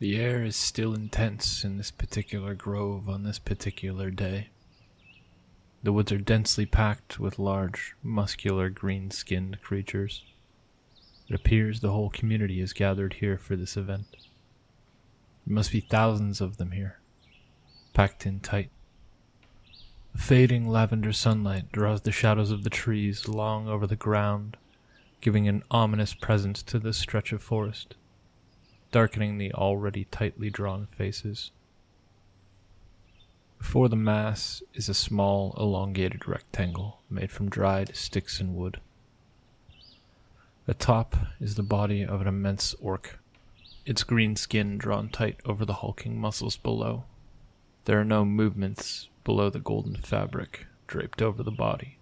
The air is still intense in this particular grove on this particular day. The woods are densely packed with large, muscular, green-skinned creatures. It appears the whole community is gathered here for this event. There must be thousands of them here, packed in tight. The fading lavender sunlight draws the shadows of the trees long over the ground, giving an ominous presence to this stretch of forest, darkening the already tightly drawn faces. Before the mass is a small, elongated rectangle made from dried sticks and wood. Atop is the body of an immense orc, its green skin drawn tight over the hulking muscles below. There are no movements below the golden fabric draped over the body.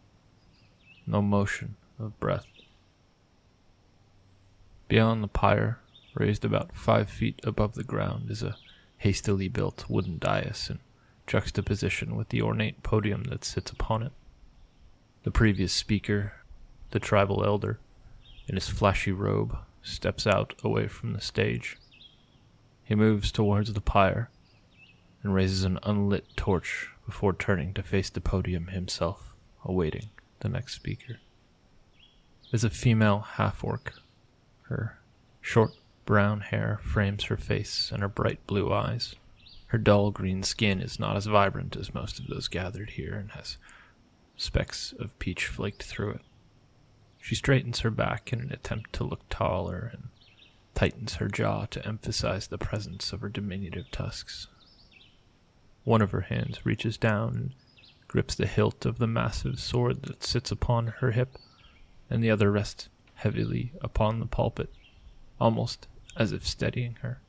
No motion of breath. Beyond the pyre, raised about 5 feet above the ground, is a hastily built wooden dais in juxtaposition with the ornate podium that sits upon it. The previous speaker, the tribal elder, in his flashy robe, steps out away from the stage. He moves towards the pyre and raises an unlit torch before turning to face the podium himself, awaiting the next speaker. There's a female half-orc. Her short brown hair frames her face and her bright blue eyes. Her dull green skin is not as vibrant as most of those gathered here and has specks of peach flaked through it. She straightens her back in an attempt to look taller and tightens her jaw to emphasize the presence of her diminutive tusks. One of her hands reaches down and grips the hilt of the massive sword that sits upon her hip, and the other rests heavily upon the pulpit, almost as if steadying her.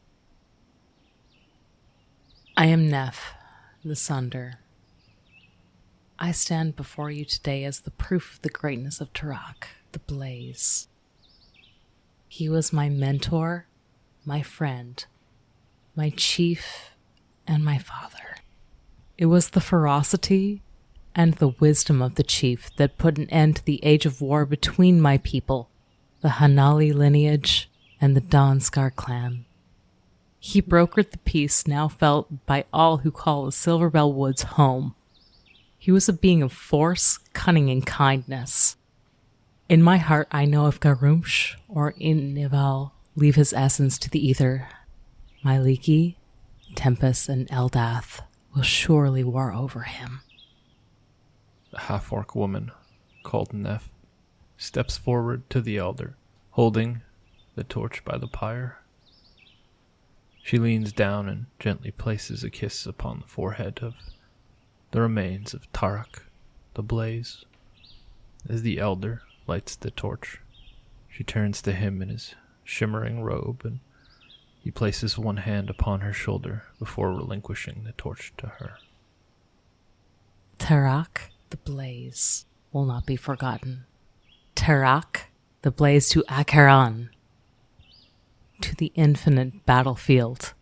I am Neff, the Sunder. I stand before you today as the proof of the greatness of Turok, the Blaze. He was my mentor, my friend, my chief, and my father. It was the ferocity and the wisdom of the chief that put an end to the age of war between my people, the Hanali lineage and the Donskar clan. He brokered the peace now felt by all who call the Silverbell Woods home. He was a being of force, cunning, and kindness. In my heart, I know if Garumsh or Innival leave his essence to the ether, Myliki, Tempest, and Eldath will surely war over him. The half-orc woman, called Neff, steps forward to the elder, holding the torch by the pyre. She leans down and gently places a kiss upon the forehead of the remains of Turok, the Blaze. As the elder lights the torch, she turns to him in his shimmering robe, and he places one hand upon her shoulder before relinquishing the torch to her. Turok, the Blaze, will not be forgotten. Turok, the Blaze to Acheron, to the infinite battlefield.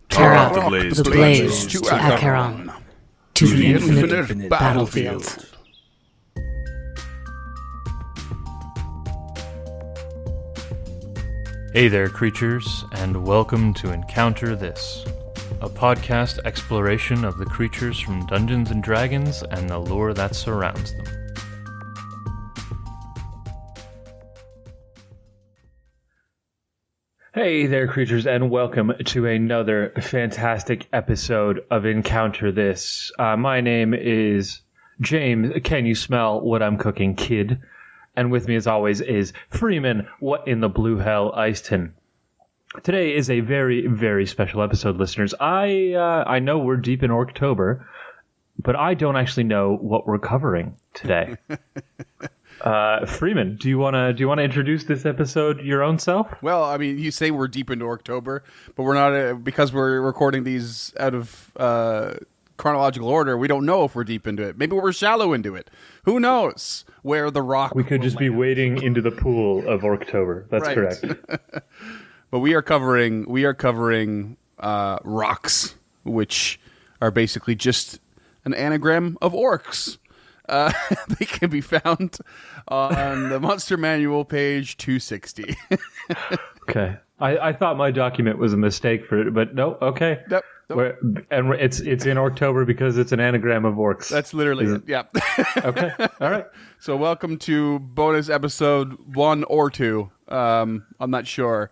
Turok, the Blaze to Acheron, to the infinite battlefield. Hey there, creatures, and welcome to Encounter This, a podcast exploration of the creatures from Dungeons & Dragons and the lore that surrounds them. Hey there, creatures, and welcome to another fantastic episode of Encounter This. My name is James, can you smell what I'm cooking, kid? And with me, as always, is Freeman, what in the blue hell, Easton. Today is a very, very special episode, listeners. I know we're deep in Orctober, but I don't actually know what we're covering today. Freeman, do you want to introduce this episode your own self? Well, I mean, you say we're deep into Orctober, but we're not because we're recording these out of chronological order. We don't know if we're deep into it. Maybe we're shallow into it. Who knows where the rock? We could just be wading into the pool of Orctober. That's right. Correct. But we are covering Rocs, which are basically just an anagram of orcs. They can be found on the Monster Manual, page 260. Okay. I thought my document was a mistake for it, but no, okay. Yep. And it's in Orctober because it's an anagram of orcs. That's literally it. Yeah. Okay. All right. So welcome to bonus episode 1 or 2. I'm not sure.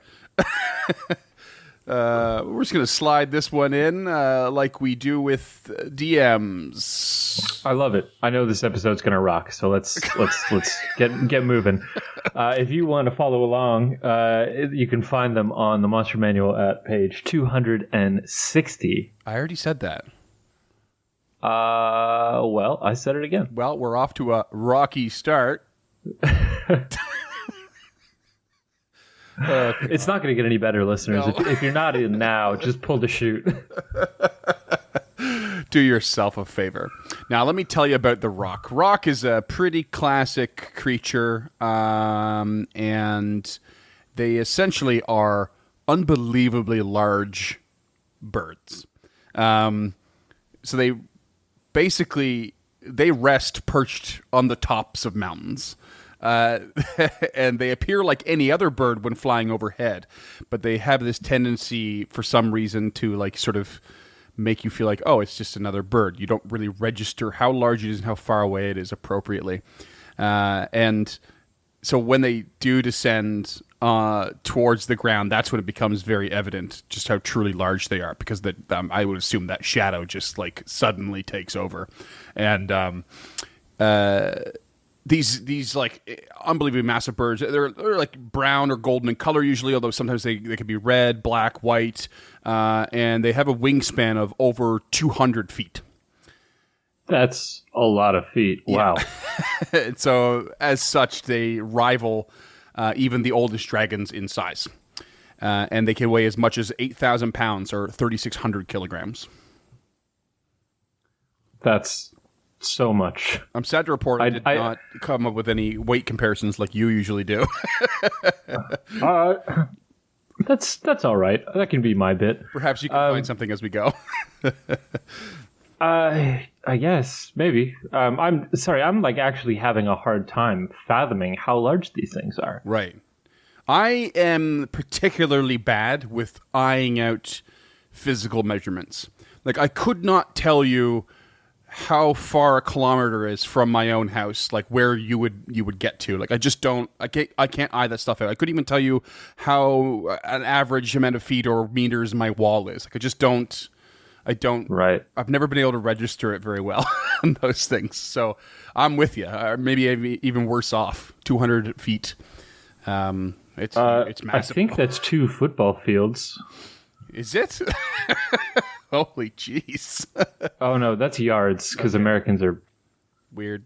We're just gonna slide this one in like we do with DMs. I love it. I know this episode's gonna rock. So let's get moving. If you want to follow along, you can find them on the Monster Manual at page 260. I already said that. Well, I said it again. Well, we're off to a rocky start. It's not going to get any better, listeners. No. If you're not in now, just pull the chute. Do yourself a favor. Now, let me tell you about the Roc. Roc is a pretty classic creature, and they essentially are unbelievably large birds. So they rest perched on the tops of mountains. And they appear like any other bird when flying overhead, but they have this tendency for some reason to like sort of make you feel like, oh, it's just another bird. You don't really register how large it is and how far away it is appropriately. And so when they do descend towards the ground, that's when it becomes very evident just how truly large they are, because I would assume that shadow just like suddenly takes over. And these like unbelievably massive birds, they're like brown or golden in color usually, although sometimes they could be red, black, white, and they have a wingspan of over 200 feet. That's a lot of feet. Wow. Yeah. So as such, they rival even the oldest dragons in size. And they can weigh as much as 8,000 pounds or 3,600 kilograms. That's so much. I'm sad to report I did not come up with any weight comparisons like you usually do. That's all right. That can be my bit. Perhaps you can find something as we go. I guess maybe. I'm sorry. I'm like actually having a hard time fathoming how large these things are. Right. I am particularly bad with eyeing out physical measurements. Like I could not tell you how far a kilometer is from my own house, like where you would get to. Like I just don't. I can't eye that stuff out. I couldn't even tell you how an average amount of feet or meters my wall is. Like I just don't. I don't. Right. I've never been able to register it very well on those things. So I'm with you. Maybe even worse off. 200 feet. It's massive. I think that's 2 football fields. Is it? Holy jeez. Oh no, that's yards because Americans are weird.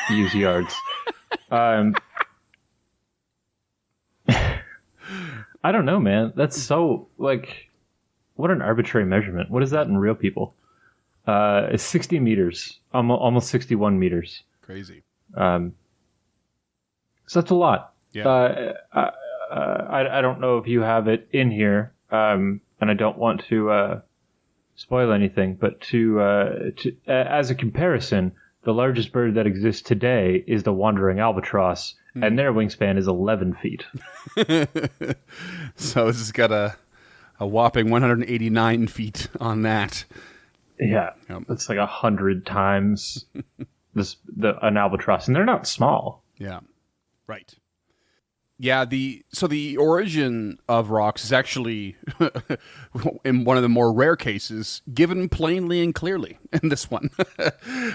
Use yards. I don't know, man. That's so like, what an arbitrary measurement. What is that in real people? It's 60 meters, almost 61 meters. Crazy. So that's a lot. Yeah. I don't know if you have it in here, and I don't want to spoil anything, but to as a comparison, the largest bird that exists today is the wandering albatross, and their wingspan is 11 feet. So this has got a whopping 189 feet on that. Yeah, That's like 100 times an albatross, and they're not small. Yeah, right. Yeah, the origin of Rocs is actually, in one of the more rare cases, given plainly and clearly in this one.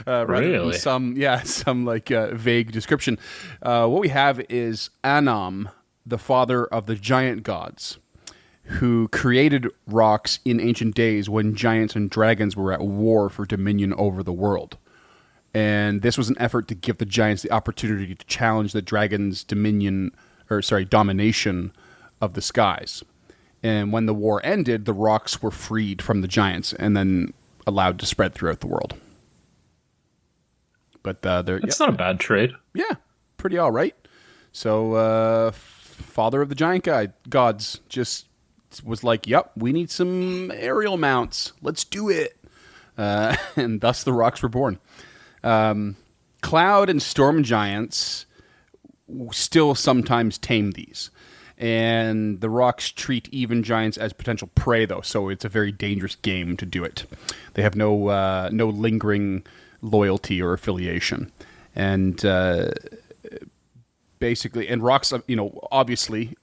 Really? Some like vague description. What we have is Anam, the father of the giant gods, who created Rocs in ancient days when giants and dragons were at war for dominion over the world. And this was an effort to give the giants the opportunity to challenge the dragons' domination of the skies. And when the war ended, the Rocs were freed from the giants and then allowed to spread throughout the world. But that's not a bad trade. Yeah, pretty all right. So, father of the giant gods just was like, "Yep, we need some aerial mounts. Let's do it." And thus the Rocs were born. Cloud and storm giants still sometimes tame these. And the Rocs treat even giants as potential prey, though, so it's a very dangerous game to do it. They have no lingering loyalty or affiliation. And basically, and Rocs, obviously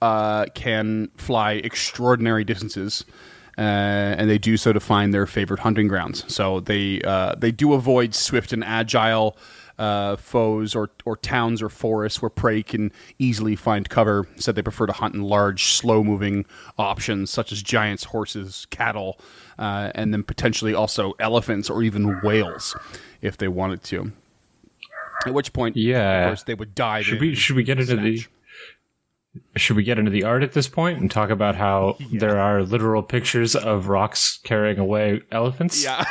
can fly extraordinary distances, and they do so to find their favorite hunting grounds. So they do avoid swift and agile foes or towns or forests where prey can easily find cover. So they prefer to hunt in large, slow-moving options such as giants, horses, cattle, and then potentially also elephants or even whales if they wanted to. At which point, of course, they would dive in. Should we get into the art at this point and talk about how there are literal pictures of Rocs carrying away elephants? Yeah,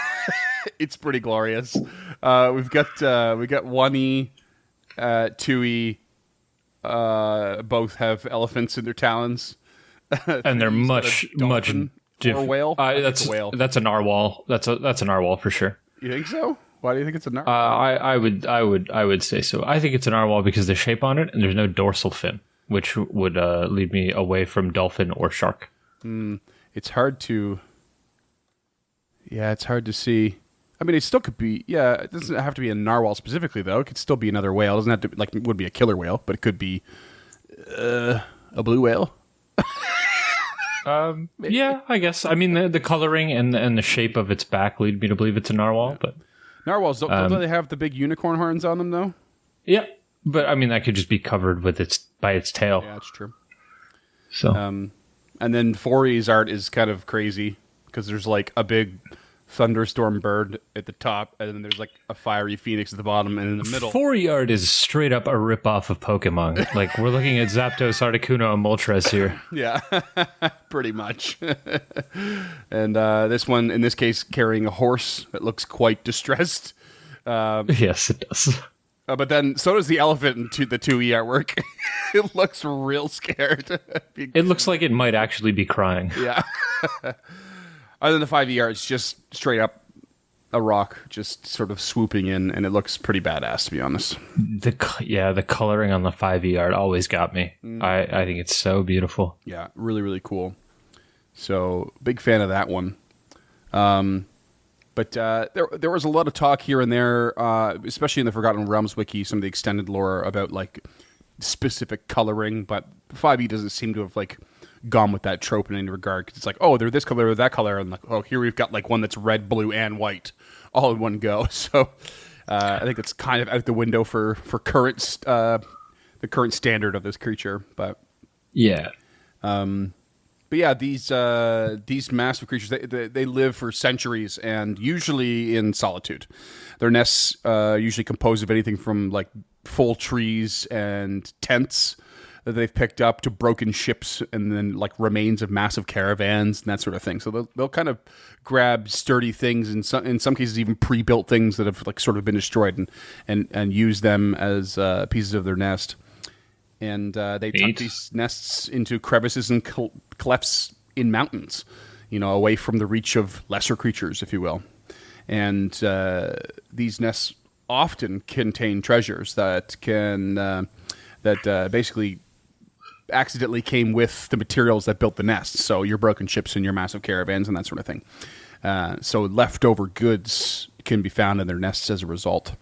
it's pretty glorious. We got 1E, 2E. Both have elephants in their talons, and they're much different. Whale. That's whale. That's a narwhal. That's a narwhal for sure. You think so? Why do you think it's a narwhal? I would say so. I think it's a narwhal because the shape on it, and there's no dorsal fin, which would lead me away from dolphin or shark. It's hard to. Yeah, it's hard to see. I mean, it still could be. Yeah, it doesn't have to be a narwhal specifically, though. It could still be another whale. It doesn't have to it would be a killer whale, but it could be a blue whale. Yeah, I guess. I mean, the coloring and the shape of its back lead me to believe it's a narwhal, but. Narwhals, don't they have the big unicorn horns on them, though? Yeah, but I mean, that could just be covered with by its tail. Yeah, that's true. So, and then 4E's art is kind of crazy because there's like a big thunderstorm bird at the top, and then there's like a fiery phoenix at the bottom, and in the middle. 4E art is straight up a ripoff of Pokemon. Like, we're looking at Zapdos, Articuno, and Moltres here. Yeah, pretty much. And this one, in this case, carrying a horse that looks quite distressed. Yes, it does. But then, so does the elephant in the 2E artwork. It looks real scared. It looks like it might actually be crying. Yeah. Other than the 5E art, it's just straight up a rock, just sort of swooping in, and it looks pretty badass, to be honest. The coloring on the 5E art always got me. I think it's so beautiful. Yeah, really, really cool. So, big fan of that one. But there was a lot of talk here and there, especially in the Forgotten Realms wiki, some of the extended lore about like specific coloring, but 5E doesn't seem to have like gone with that trope in any regard, because it's like, oh, they're this color or that color, and like, oh, here we've got like one that's red, blue, and white all in one go. So I think it's kind of out the window for the current standard of this creature. But yeah. But yeah, these massive creatures, they live for centuries, and usually in solitude. Their nests usually composed of anything from like full trees and tents that they've picked up to broken ships, and then like remains of massive caravans and that sort of thing. So they'll kind of grab sturdy things, and in some cases even pre-built things that have like sort of been destroyed, and use them as pieces of their nest. And they tuck these nests into crevices and clefts in mountains, away from the reach of lesser creatures, if you will. And these nests often contain treasures that basically accidentally came with the materials that built the nest. So your broken ships and your massive caravans and that sort of thing. So leftover goods can be found in their nests as a result.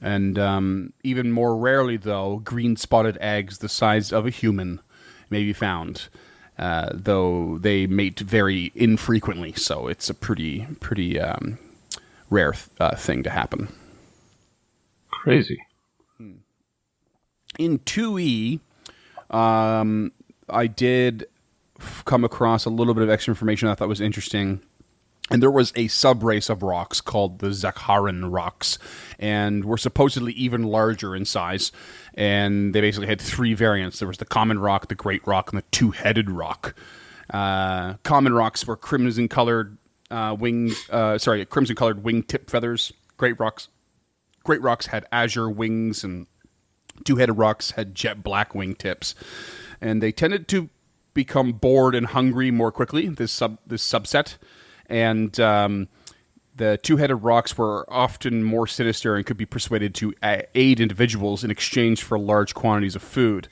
And even more rarely, though, green spotted eggs the size of a human may be found, though they mate very infrequently. So it's a pretty rare thing to happen. Crazy. In 2E, I did come across a little bit of extra information I thought was interesting. And there was a sub-race of Rocs called the Zakharan Rocs, and were supposedly even larger in size. And they basically had three variants. There was the common roc, the great roc, and the two-headed roc. Common rocs were crimson-colored crimson-colored wing-tip feathers. Great rocs had azure wings, and two-headed rocs had jet black wingtips. And they tended to become bored and hungry more quickly, this subset. And the two-headed rocs were often more sinister and could be persuaded to aid individuals in exchange for large quantities of food.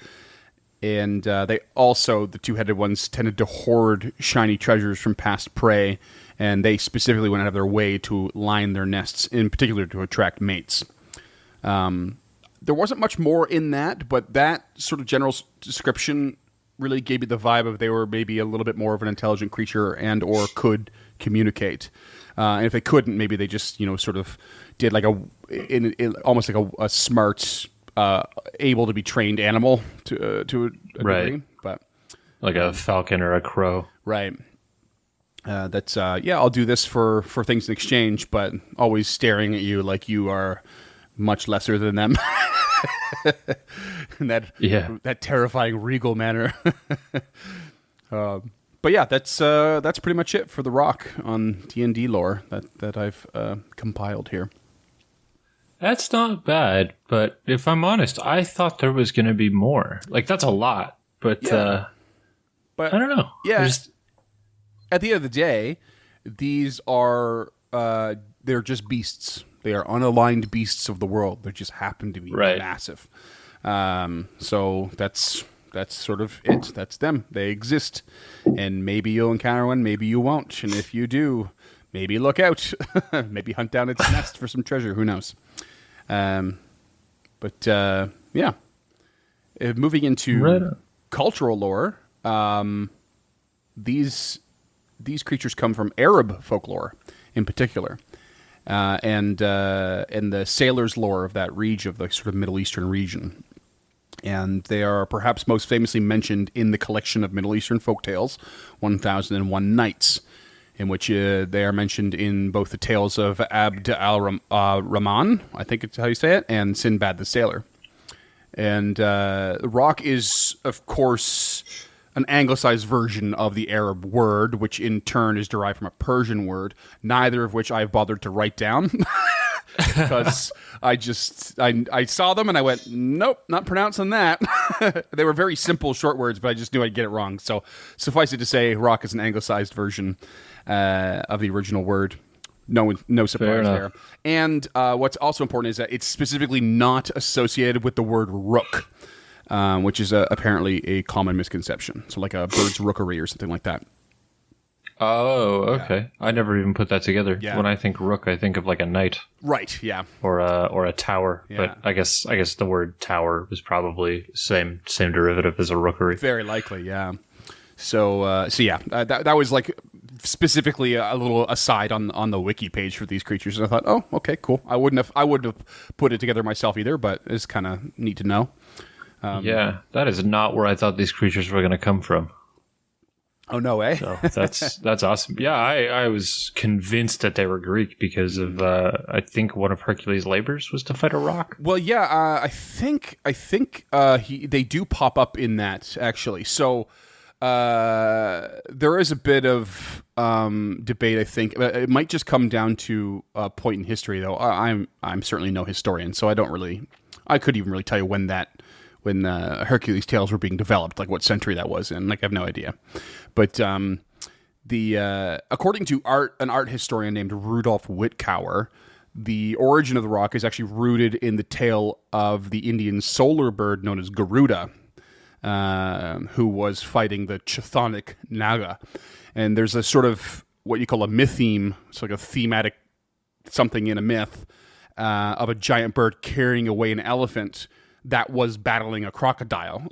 And they also, the two-headed ones, tended to hoard shiny treasures from past prey, and they specifically went out of their way to line their nests, in particular to attract mates. There wasn't much more in that, but that sort of general description really gave me the vibe of they were maybe a little bit more of an intelligent creature and or could communicate. And if they couldn't, maybe they just, sort of did like almost like a smart, able to be trained animal to a degree. But like a falcon or a crow. Right. That's I'll do this for things in exchange, but always staring at you like you are much lesser than them. In that terrifying regal manner. But yeah, that's pretty much it for the Roc on D&D lore that I've compiled here. That's not bad, but if I'm honest, I thought there was going to be more. Like, that's a lot, but but I don't know. Yeah. At the end of the day, these are they're just beasts. They are unaligned beasts of the world. They just happen to be massive. So that's sort of it. That's them. They exist. And maybe you'll encounter one, maybe you won't. And if you do, maybe look out. Maybe hunt down its nest for some treasure. Who knows? Moving into cultural lore, these creatures come from Arab folklore in particular. And the sailors' lore of that region, of the sort of Middle Eastern region. And they are perhaps most famously mentioned in the collection of Middle Eastern folktales, 1001 Nights, in which they are mentioned in both the tales of Abd al-Rahman, I think it's how you say it, and Sinbad the Sailor. And Roc is, of course, an anglicized version of the Arab word, which in turn is derived from a Persian word, neither of which I've bothered to write down. Because I saw them and I went, nope, not pronouncing that. They were very simple, short words, but I just knew I'd get it wrong. So suffice it to say, Roc is an anglicized version of the original word. No surprise there. And what's also important is that it's specifically not associated with the word rook, which is apparently a common misconception. So like a bird's rookery or something like that. Oh, okay. Yeah. I never even put that together. Yeah. When I think rook, I think of like a knight. Right, yeah. Or a tower. Yeah. But I guess the word tower was probably same derivative as a rookery. Very likely, yeah. So that was like specifically a little aside on the wiki page for these creatures, and I thought, oh, okay, cool. I wouldn't have put it together myself either, but it's kind of neat to know. Yeah, that is not where I thought these creatures were going to come from. Oh, no way. So that's awesome. Yeah, I was convinced that they were Greek because of I think one of Hercules' labors was to fight a roc. Well, yeah, I think they do pop up in that actually. So there is a bit of debate. I think it might just come down to a point in history, though. I'm certainly no historian, so I couldn't even really tell you when Hercules' tales were being developed, like what century that was in. Like, I have no idea. But according to an art historian named Rudolf Wittkower, the origin of the Roc is actually rooted in the tale of the Indian solar bird known as Garuda, who was fighting the Chthonic Naga. And there's a sort of what you call a mytheme, it's like a thematic something in a myth, of a giant bird carrying away an elephant that was battling a crocodile.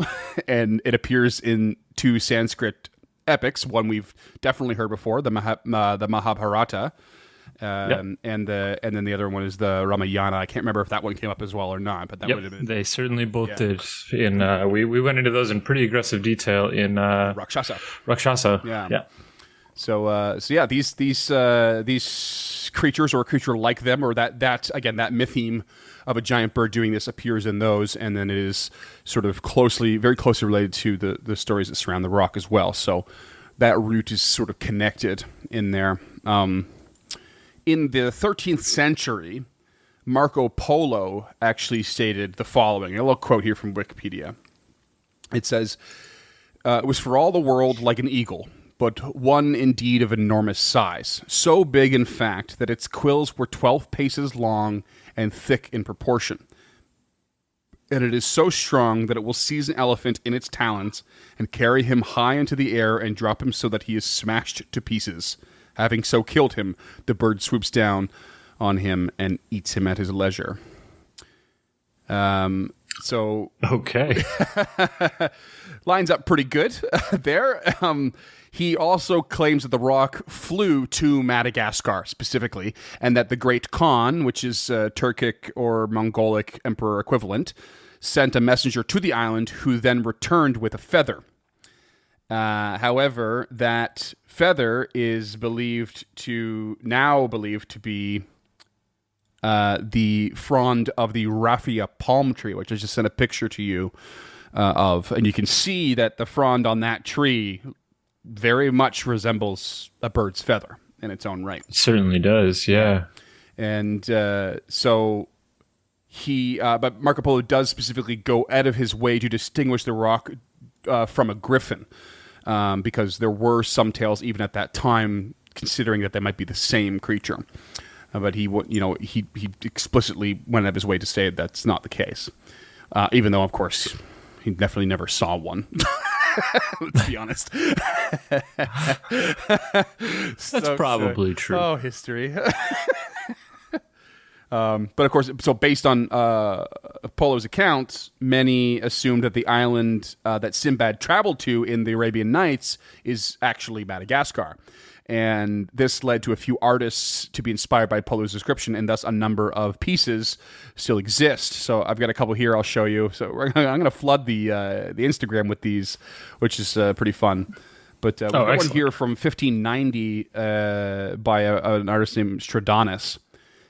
And it appears in two Sanskrit epics, one we've definitely heard before, the Mahabharata, and then the other one is the Ramayana. I can't remember if that one came up as well or not, but that would have been. They certainly both did. In we went into those in pretty aggressive detail in Rakshasa. Yeah. So these creatures or a creature like them, or that mytheme of a giant bird doing this appears in those, and then it is sort of very closely related to the stories that surround the Roc as well. So that root is sort of connected in there. In the 13th century, Marco Polo actually stated the following. A little quote here from Wikipedia. It says, "It was for all the world like an eagle, but one indeed of enormous size, so big in fact that its quills were 12 paces long and thick in proportion. and it is so strong that it will seize an elephant in its talons and carry him high into the air and drop him so that he is smashed to pieces. Having so killed him, the bird swoops down on him and eats him at his leisure. So Okay. lines up pretty good there. He also claims that the roc flew to Madagascar specifically, and that the Great Khan, which is Turkic or Mongolic emperor equivalent, sent a messenger to the island who then returned with a feather. However, that feather is believed to be the frond of the raffia palm tree, which I just sent a picture to you of. And you can see that the frond on that tree very much resembles a bird's feather in its own right. It certainly does, yeah. And so he, but Marco Polo does specifically go out of his way to distinguish the roc from a griffin, because there were some tales even at that time considering that they might be the same creature. But he explicitly went out of his way to say that's not the case, even though, of course, he definitely never saw one. Let's be honest. That's probably true. Oh, history. But of course, so based on Polo's account, many assumed that the island that Sinbad traveled to in the Arabian Nights is actually Madagascar. And this led to a few artists to be inspired by Polo's description, and thus a number of pieces still exist. So I've got a couple here I'll show you. So I'm going to flood the Instagram with these, which is pretty fun. But we've got one here from 1590 by an artist named Stradanus.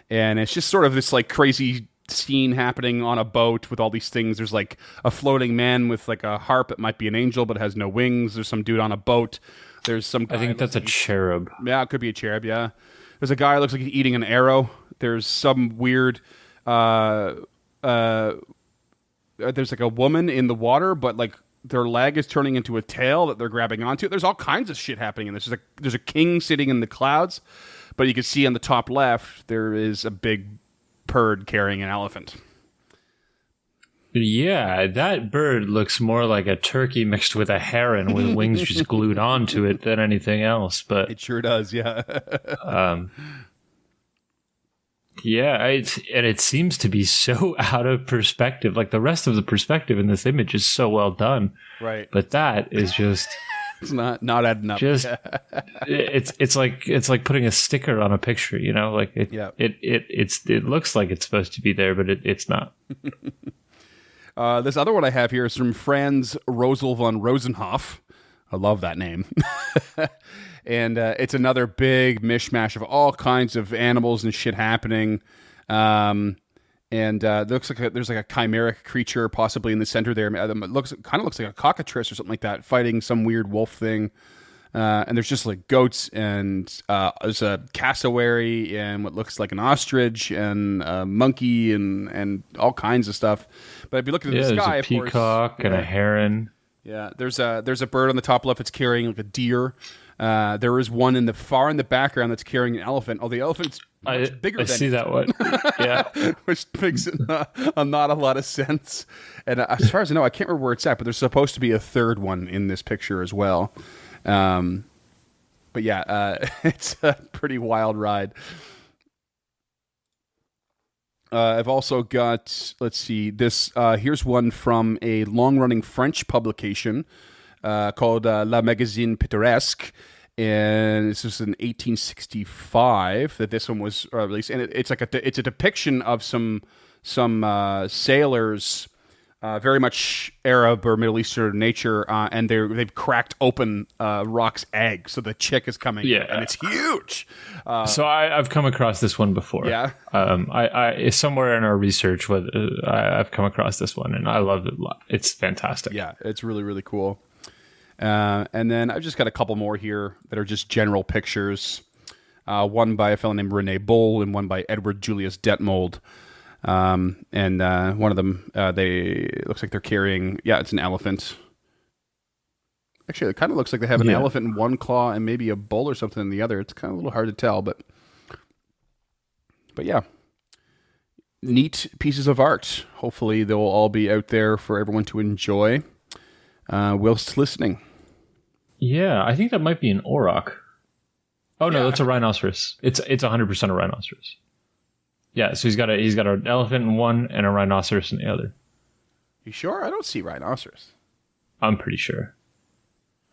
And it's just sort of this like crazy scene happening on a boat with all these things. There's like a floating man with like a harp. It might be an angel, but has no wings. There's some dude on a boat. There's some guy, I think that's a cherub. Yeah, it could be a cherub, yeah. There's a guy who looks like he's eating an arrow. There's some weird... there's like a woman in the water, but like their leg is turning into a tail that they're grabbing onto. There's all kinds of shit happening in this. There's a king sitting in the clouds, but you can see on the top left, there is a big bird carrying an elephant. Yeah, that bird looks more like a turkey mixed with a heron with wings just glued onto it than anything else. But it sure does, yeah. Yeah, and it seems to be so out of perspective. Like the rest of the perspective in this image is so well done, right? But that is just it's not adding up. Just it's like putting a sticker on a picture, you know? Like it looks like it's supposed to be there, but it's not. This other one I have here is from Franz Rosel von Rosenhoff. I love that name. And it's another big mishmash of all kinds of animals and shit happening. And it looks like there's like a chimeric creature possibly in the center there. It kind of looks like a cockatrice or something like that, fighting some weird wolf thing. And there's just like goats, and there's a cassowary and what looks like an ostrich and a monkey and all kinds of stuff. But if you look at the sky, there's a peacock and a heron. Yeah, there's a bird on the top left that's carrying like a deer. There is one in the background that's carrying an elephant. Oh, the elephant's much bigger than I see that one. Yeah. Which makes not a lot of sense. And as far as I know, I can't remember where it's at, but there's supposed to be a third one in this picture as well. But yeah, it's a pretty wild ride. I've also got, let's see, this. Here's one from a long-running French publication called La Magazine Pittoresque, and this was in 1865 that this one was released. And it's like it's a depiction of some sailors. Very much Arab or Middle Eastern nature, and they've cracked open Roc's egg, so the chick is coming, and it's huge. So I've come across this one before. Yeah, I somewhere in our research, I've come across this one, and I love it a lot. It's fantastic. Yeah, it's really really cool. And then I've just got a couple more here that are just general pictures. One by a fellow named Rene Bull, and one by Edward Julius Detmold. And one of them, it looks like they're carrying, it's an elephant. Actually, it kind of looks like they have an elephant in one claw and maybe a bull or something in the other. It's kind of a little hard to tell, but yeah. neat pieces of art. Hopefully they'll all be out there for everyone to enjoy whilst listening. Yeah, I think that might be an auroch. Oh no, that's a rhinoceros. It's 100% a rhinoceros. Yeah, so he's got an elephant in one and a rhinoceros in the other. You sure? I don't see rhinoceros. I'm pretty sure.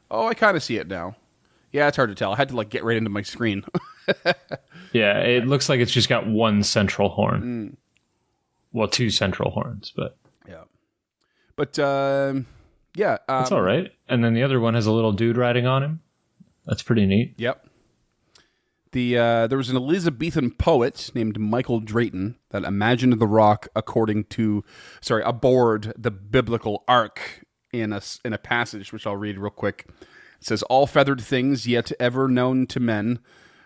Oh, I kind of see it now. Yeah, it's hard to tell. I had to get right into my screen. Yeah, it looks like it's just got one central horn. Well, two central horns, but yeah. But yeah, that's all right. And then the other one has a little dude riding on him. That's pretty neat. Yep. There was an Elizabethan poet named Michael Drayton that imagined the rock aboard the biblical ark in a passage, which I'll read real quick. It says, "All feathered things yet ever known to men,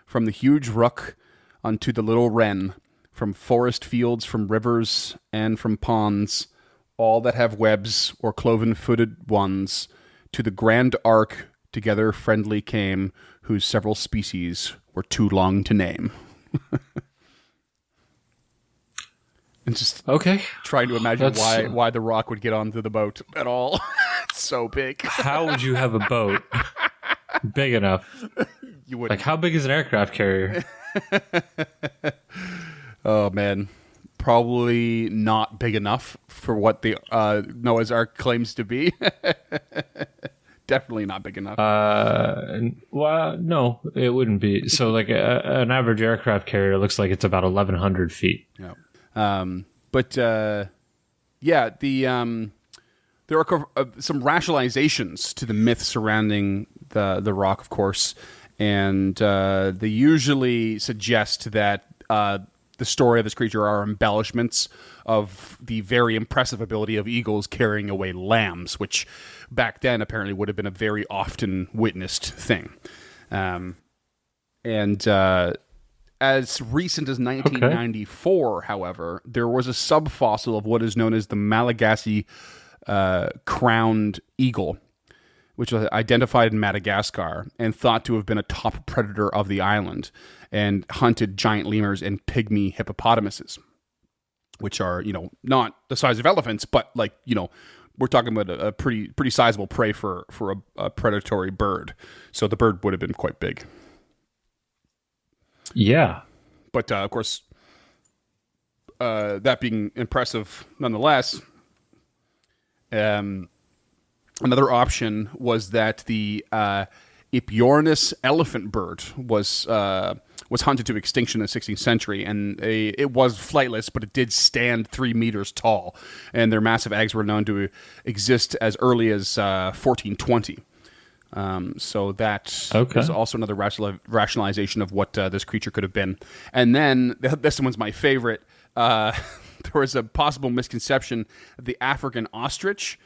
from the huge rook unto the little wren, from forest fields, from rivers, and from ponds, all that have webs or cloven-footed ones, to the grand ark together friendly came, whose several species were too long to name." And just trying to imagine why the rock would get onto the boat at all. It's so big. How would you have a boat big enough? You wouldn't. How big is an aircraft carrier? Oh man, probably not big enough for what the Noah's Ark claims to be. Definitely not big enough. Well, no, it wouldn't be. So, an average aircraft carrier looks like it's about 1,100 feet. Yeah. Yeah, there are some rationalizations to the myth surrounding the rock, of course, and they usually suggest that the story of this creature are embellishments of the very impressive ability of eagles carrying away lambs, which back then apparently would have been a very often witnessed thing. As recent as 1994, however, there was a subfossil of what is known as the Malagasy crowned eagle, which was identified in Madagascar and thought to have been a top predator of the island and hunted giant lemurs and pygmy hippopotamuses, which are, not the size of elephants, but we're talking about a pretty sizable prey for a predatory bird. So the bird would have been quite big. Yeah. But, of course, that being impressive nonetheless, another option was that the Epiornis elephant bird was hunted to extinction in the 16th century, and it was flightless, but it did stand 3 meters tall, and their massive eggs were known to exist as early as 1420. So that is also another rationalization of what this creature could have been. And then, this one's my favorite, there was a possible misconception that the African ostrich,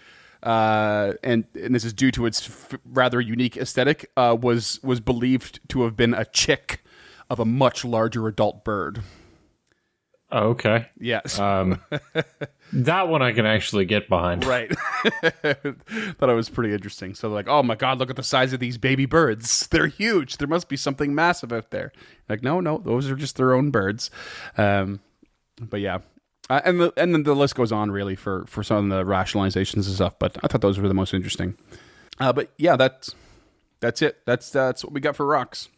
and this is due to its rather unique aesthetic, was believed to have been a chick of a much larger adult bird. Oh, okay. Yes. That one I can actually get behind. Right. Thought it was pretty interesting. So oh my God, look at the size of these baby birds. They're huge. There must be something massive out there. No, those are just their own birds. But yeah. And then the list goes on really for some of the rationalizations and stuff. But I thought those were the most interesting. But yeah, that's it. That's what we got for rocks.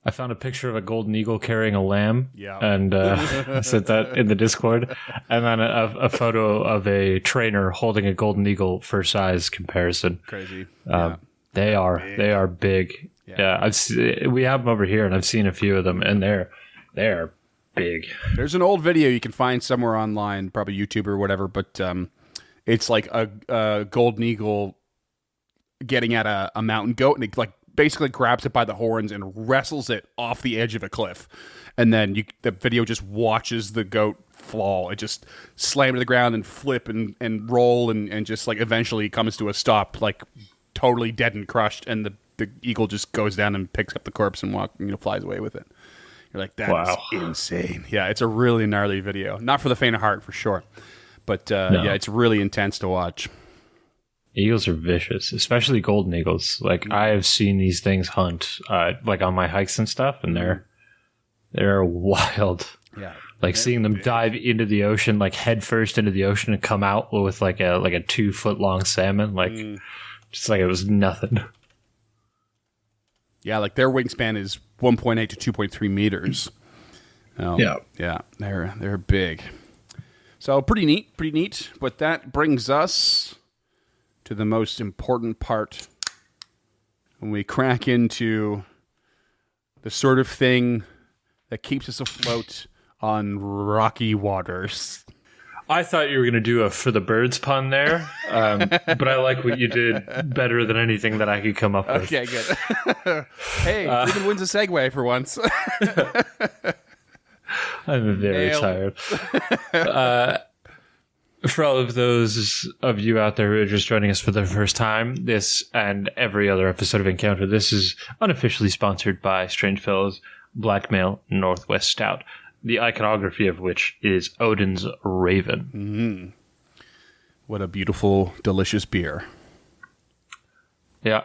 I found a picture of a golden eagle carrying a lamb, yeah, and I sent that in the Discord, and then a photo of a trainer holding a golden eagle for size comparison. Crazy. They are big. Yeah, we have them over here, and I've seen a few of them, and they're big. There's an old video you can find somewhere online, probably YouTube or whatever, but it's like a golden eagle getting at a mountain goat, and it basically grabs it by the horns and wrestles it off the edge of a cliff. And then the video just watches the goat fall. It just slam to the ground and flip and roll and just eventually comes to a stop, totally dead and crushed. And the eagle just goes down and picks up the corpse and flies away with it. You're like, that is insane. Yeah, it's a really gnarly video. Not for the faint of heart, for sure. But no. Yeah, it's really intense to watch. Eagles are vicious, especially golden eagles. I have seen these things hunt, on my hikes and stuff, and they're wild. Yeah. Like seeing them dive into the ocean, like head first into the ocean and come out with like a 2-foot long salmon, like just like it was nothing. Yeah, like their wingspan is 1.8 to 2.3 meters. Yeah, they're big. So pretty neat. But that brings us to the most important part when we crack into the sort of thing that keeps us afloat on rocky waters. I thought you were going to do a for the birds pun there, but I like what you did better than anything that I could come up with. Okay, good. Hey, Freeman wins a segue for once. I'm very tired. For all of those of you out there who are just joining us for the first time, this and every other episode of Encounter, this is unofficially sponsored by Strangefellows Blackmail Northwest Stout, the iconography of which is Odin's Raven. What a beautiful, delicious beer. Yeah.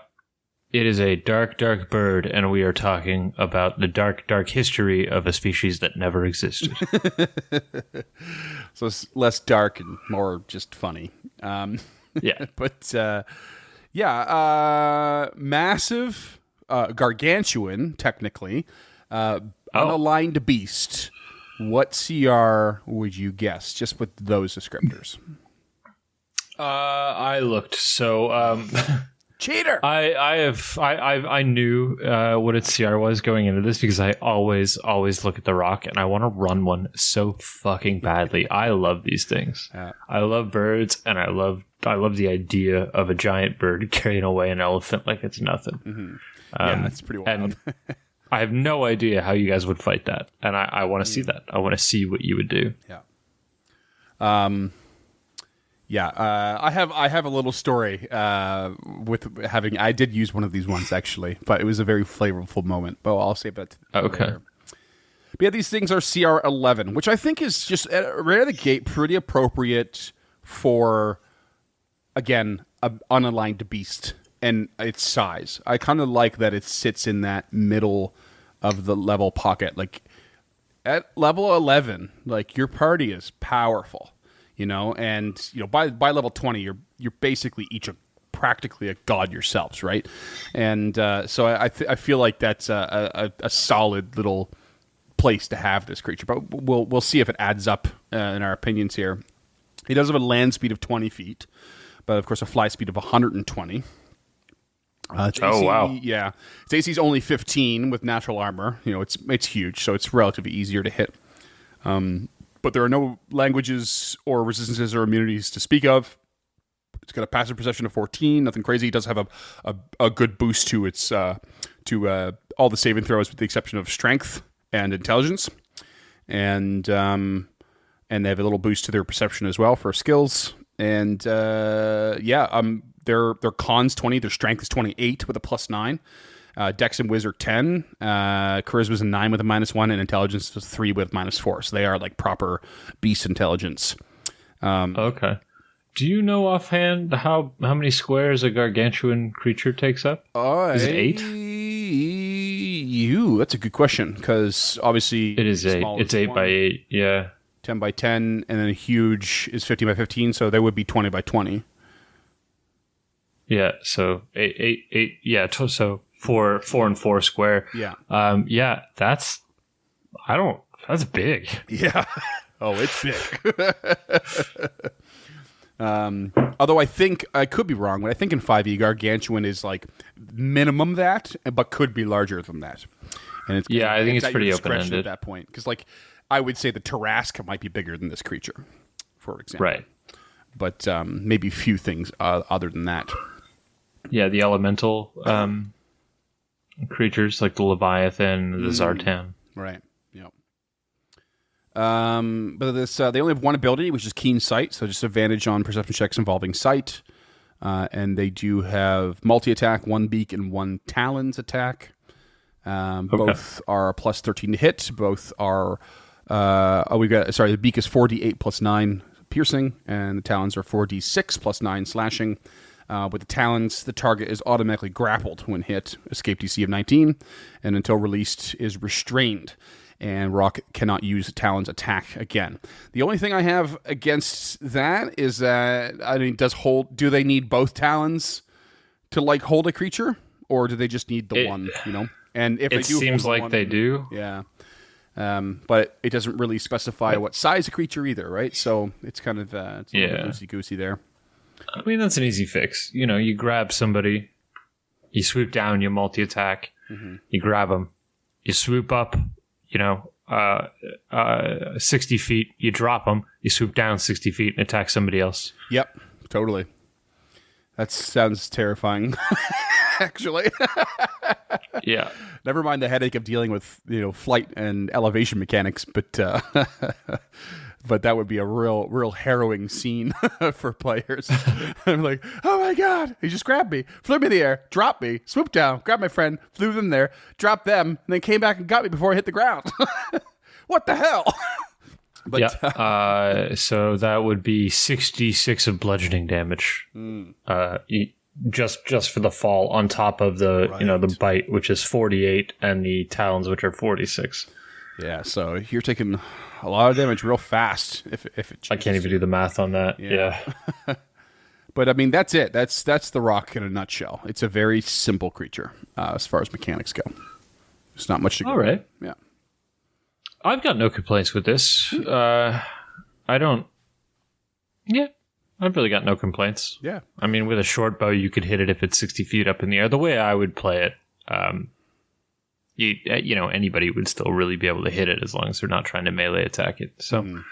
It is a dark, dark bird, and we are talking about the dark, dark history of a species that never existed. So it's less dark and more just funny. Yeah. But, massive, gargantuan, technically, unaligned beast. What CR would you guess, just with those descriptors? I looked, so... Cheater! I knew what its CR was going into this because I always look at the rock and I want to run one so fucking badly. I love these things. I love birds, and I love the idea of a giant bird carrying away an elephant like it's nothing. Mm-hmm. That's pretty wild. And I have no idea how you guys would fight that, and I want to see that. I want to see what you would do. I have a little story with having. I did use one of these once actually, but it was a very flavorful moment. But I'll save that. Okay. Later. But yeah, these things are CR11, which I think is just right out of the gate pretty appropriate for, again, an unaligned beast and its size. I kind of like that it sits in that middle of the level pocket. Like at level 11, like your party is powerful. And by level 20, you're basically each practically a god yourselves, right? And so I feel like that's a solid little place to have this creature. But we'll see if it adds up in our opinions here. He does have a land speed of 20 feet, but of course a fly speed of 120. Its AC, wow! Yeah, its AC is only 15 with natural armor. It's huge, so it's relatively easier to hit. But there are no languages or resistances or immunities to speak of. It's got a passive perception of 14, nothing crazy. It does have a good boost to its all the saving throws with the exception of strength and intelligence, and they have a little boost to their perception as well for skills. And their cons 20, their strength is 28 with a +9. Dex and Wiz are 10. Charisma's a 9 with a -1, and intelligence is 3 with -4. So they are like proper beast intelligence. Okay. Do you know offhand how many squares a gargantuan creature takes up? Is it 8? That's a good question, because obviously it is 8. It's 8 by 8. Yeah. 10 by 10, and then huge is 15 by 15. So they would be 20 by 20. Yeah. So 8. Yeah. So 4 and 4 square. Yeah. That's big. Yeah. Oh, it's big. Although I think I could be wrong, but I think in 5e gargantuan is like minimum that, but could be larger than that. And it's I think it's pretty open ended at that point, because like I would say the Tarrasque might be bigger than this creature, for example. Right. But maybe few things other than that. Yeah, the elemental creatures like the Leviathan, the Zartan. Right. Yep. But this they only have one ability, which is Keen Sight, so just advantage on perception checks involving sight. And they do have multi-attack, 1 beak and 1 talons attack. Both are +13 to hit. Both are the beak is 4d8 +9 piercing, and the talons are 4d6 +9 slashing. With the talons, the target is automatically grappled when hit, escape DC of 19, and until released is restrained. and Roc cannot use Talon's attack again. The only thing I have against that is that, I mean, do they need both Talons to like hold a creature, or do they just need the one? You know, and if they do, seems hold the like one, they do. yeah. But it doesn't really specify what size of creature either, right? So it's kind of it's a little loosey-goosey there. I mean, that's an easy fix. You know, you grab somebody, you swoop down, you multi-attack, you grab them, you swoop up, 60 feet, you drop them, you swoop down 60 feet and attack somebody else. Yep, totally. That sounds terrifying, actually. Yeah. Never mind the headache of dealing with flight and elevation mechanics, but but that would be a real harrowing scene for players. I'm like, oh my god, he just grabbed me, flew me in the air, dropped me, swooped down, grabbed my friend, flew them there, dropped them, and then came back and got me before I hit the ground. What the hell? But yeah, so that would be 66 of bludgeoning damage. Just for the fall, on top of the the bite, which is 48, and the talons, which are 46. Yeah, so you're taking a lot of damage real fast. If it I can't even do the math on that. Yeah. But I mean, that's it. That's the Roc in a nutshell. It's a very simple creature as far as mechanics go. There's not much to go. All right. Yeah. I've got no complaints with this. I don't. Yeah. I've really got no complaints. Yeah. I mean, with a short bow, you could hit it if it's 60 feet up in the air. The way I would play it, anybody would still really be able to hit it as long as they're not trying to melee attack it. So,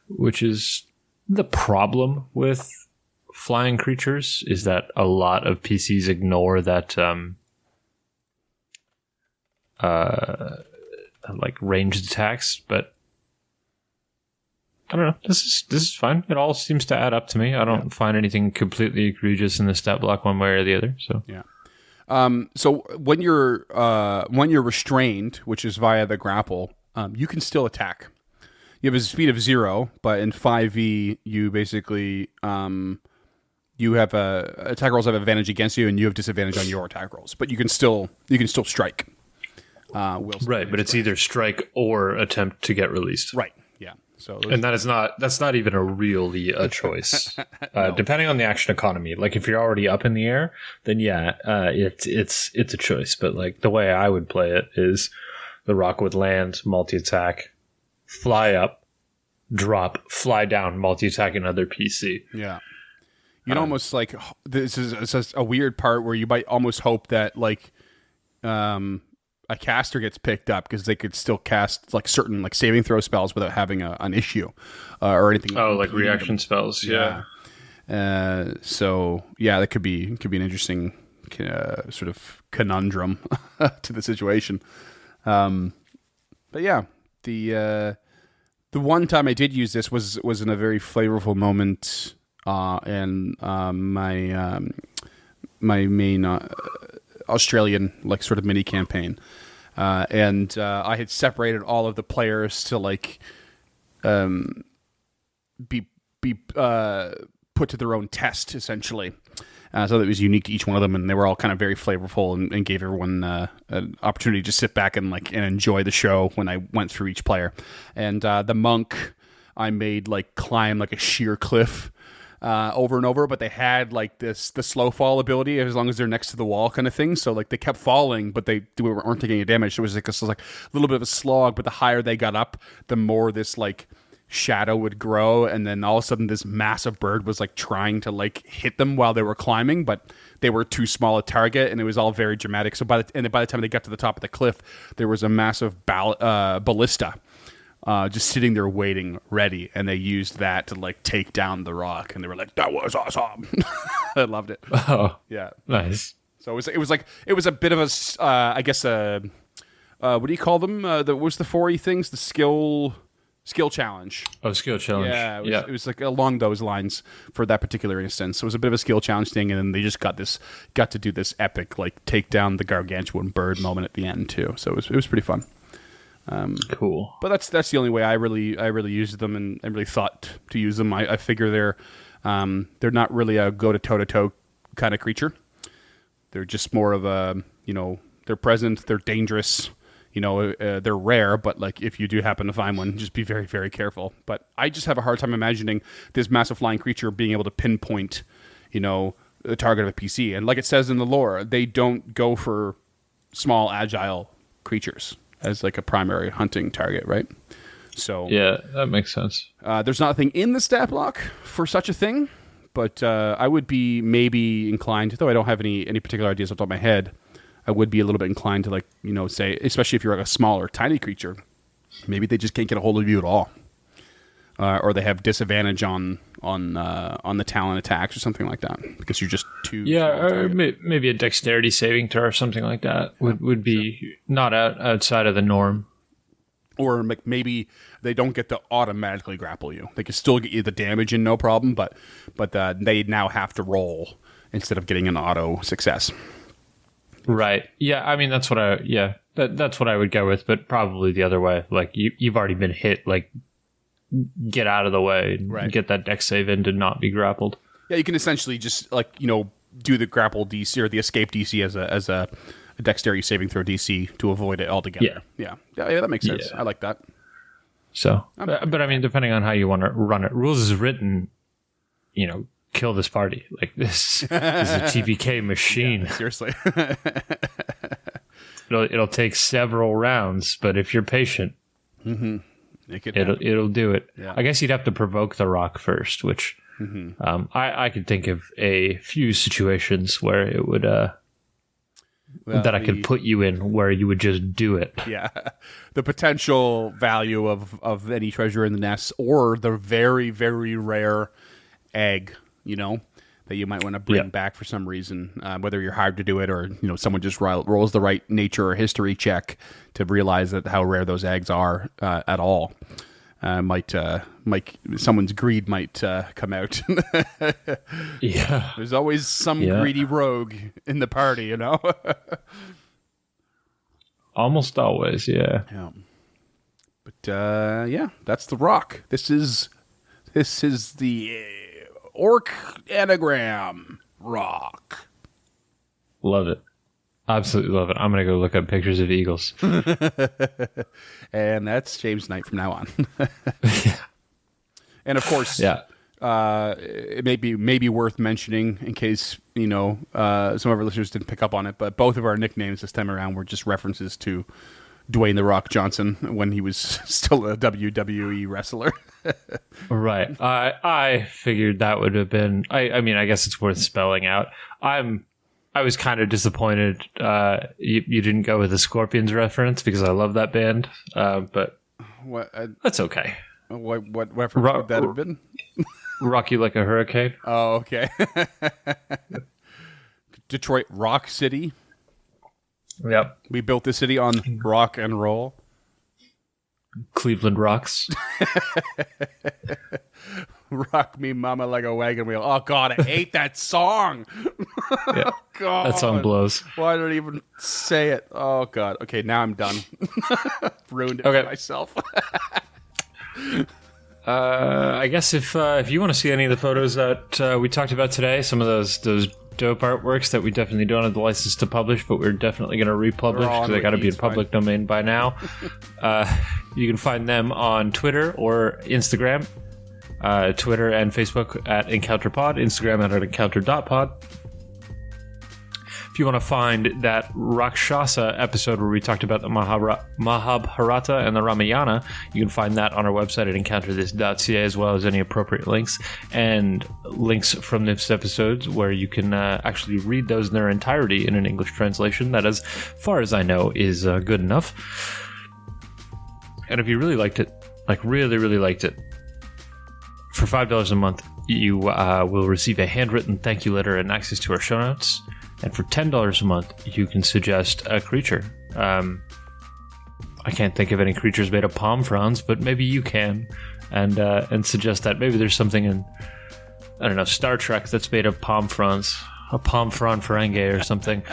which is the problem with flying creatures, is that a lot of PCs ignore that, like ranged attacks, but I don't know. This is fine. It all seems to add up to me. I don't find anything completely egregious in the stat block one way or the other. So yeah. So when you're restrained, which is via the grapple, you can still attack. You have a speed of 0, but in 5e you basically you have attack rolls have advantage against you, and you have disadvantage on your attack rolls. But you can still strike. Right, but it's either strike or attempt to get released. Right. Yeah. So and that's not even a choice. No. Depending on the action economy. Like if you're already up in the air, then it's a choice. But like the way I would play it is the Roc would land, multi-attack, fly up, drop, fly down, multi-attack another PC. Yeah. You'd almost like, this is a weird part where you might almost hope that like a caster gets picked up, because they could still cast like certain like saving throw spells without having an issue or anything. Oh, like reaction spells. Yeah. So yeah, that could be an interesting sort of conundrum to the situation. But yeah, the one time I did use this was in a very flavorful moment, and my main Australian like sort of mini campaign, and I had separated all of the players to like be put to their own test essentially, so that it was unique to each one of them, and they were all kind of very flavorful, and gave everyone an opportunity to sit back and enjoy the show when I went through each player. And the monk I made like climb like a sheer cliff over and over, but they had like the slow fall ability as long as they're next to the wall kind of thing. So like they kept falling, but they weren't taking any damage. So it was like a little bit of a slog, but the higher they got up, the more this like shadow would grow, and then all of a sudden this massive bird was like trying to like hit them while they were climbing, but they were too small a target, and it was all very dramatic. So by the time they got to the top of the cliff, there was a massive ballista just sitting there waiting, ready, and they used that to like take down the Roc, and they were like, "That was awesome." I loved it. Oh, yeah, nice. So it was a bit of a I guess what do you call them? What was the 4E things? The skill challenge. Oh, skill challenge. Yeah, it was like along those lines for that particular instance. So it was a bit of a skill challenge thing, and then they just got to do this epic like take down the gargantuan bird moment at the end too. So it was pretty fun. Cool. But that's the only way I really used them, and really thought to use them. I figure they're not really a go to toe kind of creature. They're just more of a they're present, they're dangerous. they're rare, but like if you do happen to find one, just be very, very careful. But I just have a hard time imagining this massive flying creature being able to pinpoint, the target of a PC. And like it says in the lore, they don't go for small, agile creatures as like a primary hunting target, right? So yeah, that makes sense. There's nothing in the stat block for such a thing, but I would be maybe inclined, though I don't have any particular ideas off the top of my head, I would be a little bit inclined to like, say, especially if you're like a smaller, tiny creature, maybe they just can't get a hold of you at all. Or they have disadvantage on the talent attacks or something like that because you're just too small or maybe a dexterity saving throw or something like that would be not outside of the norm. Or maybe they don't get to automatically grapple you. They can still get you the damage and no problem, but they now have to roll instead of getting an auto success. Right. Yeah. I mean, that's what that's what I would go with, but probably the other way. Like you've already been hit. Like get out of the way and get that dex save in to not be grappled. Yeah, you can essentially just like do the grapple DC or the escape DC as a dexterity saving throw DC to avoid it altogether. Yeah, that makes sense. Yeah. I like that. So, but I mean, depending on how you want to run it, rules is written, kill this party. Like this is a TPK machine. Yeah, seriously. It'll take several rounds, but if you're patient, it'll do it. Yeah. I guess you'd have to provoke the rock first, which I could think of a few situations where it would that I could put you in where you would just do it. Yeah, the potential value of any treasure in the nest or the very, very rare egg, that you might want to bring back for some reason, whether you're hired to do it or someone just rolls the right nature or history check to realize that how rare those eggs are at all. Someone's greed might come out. Yeah, there's always some greedy rogue in the party, Almost always, yeah. But that's the rock. This is the orc anagram rock. Love it. Absolutely love it. I'm going to go look up pictures of eagles. And that's James Knight from now on. And of course, it may be worth mentioning in case, some of our listeners didn't pick up on it, but both of our nicknames this time around were just references to Dwayne "The Rock" Johnson when he was still a WWE wrestler. Right. I figured that would have been, I mean, I guess it's worth spelling out. I was kind of disappointed you didn't go with the Scorpions reference because I love that band, but that's okay. What reference would that have been? Rock You Like a Hurricane. Oh, okay. Detroit Rock City. Yep. We built the city on rock and roll. Cleveland Rocks. Rock me mama like a wagon wheel. Oh God, I hate that song. Yeah, God, that song blows. Why did I even say it? Oh God. Okay, now I'm done. Ruined it for myself. I guess if you want to see any of the photos that we talked about today, some of those dope artworks that we definitely don't have the license to publish, but we're definitely going to republish because they got to be in public domain by now. You can find them on Twitter or Instagram. Twitter and Facebook at EncounterPod, Instagram at encounter.pod. If you want to find that Rakshasa episode where we talked about the Mahabharata and the Ramayana, you can find that on our website at encounterthis.ca, as well as any appropriate links and links from this episodes where you can actually read those in their entirety in an English translation that, as far as I know, is good enough. And if you really liked it, like really, really liked it, for $5 a month, you will receive a handwritten thank you letter and access to our show notes. And for $10 a month, you can suggest a creature. I can't think of any creatures made of palm fronds, but maybe you can, and suggest that maybe there's something in, I don't know, Star Trek that's made of palm fronds, a palm frond ferengi or something.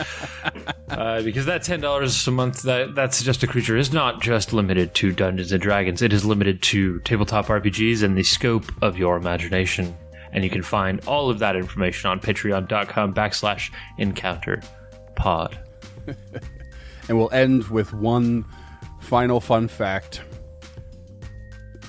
Because that $10 a month that suggest a creature is not just limited to Dungeons and Dragons. It is limited to tabletop RPGs and the scope of your imagination. And you can find all of that information on patreon.com/encounterpod. And we'll end with one final fun fact.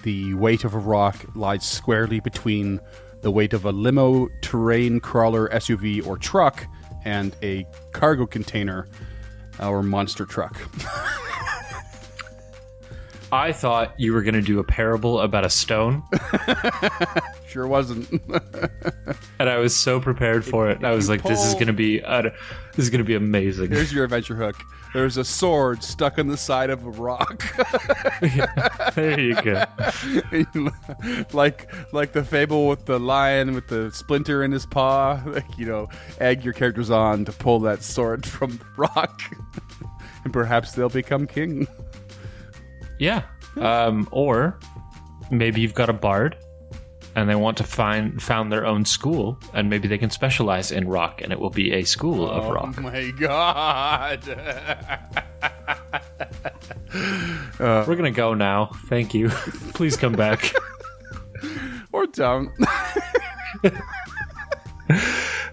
The weight of a rock lies squarely between the weight of a limo, terrain crawler, SUV, or truck, and a cargo container or monster truck. I thought you were going to do a parable about a stone. Sure wasn't. And I was so prepared for it. I was like, this is going to be amazing. Here's your adventure hook. There's a sword stuck on the side of a rock. There you go. like the fable with the lion with the splinter in his paw. Like, egg your characters on to pull that sword from the rock. And perhaps they'll become king. Yeah. Or maybe you've got a bard and they want to found their own school, and maybe they can specialize in rock, and it will be a school of rock. Oh my god. We're going to go now. Thank you. Please come back. Or don't.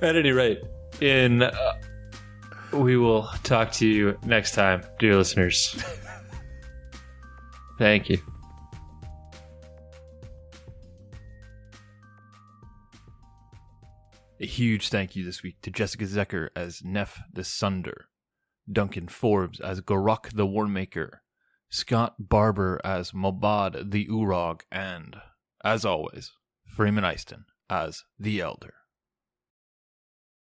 At any rate, we will talk to you next time, dear listeners. Thank you. A huge thank you this week to Jessica Zecker as Neff the Sunder, Duncan Forbes as Gorok the Warmaker, Scott Barber as Mobad the Urog, and, as always, Freeman Easton as the Elder.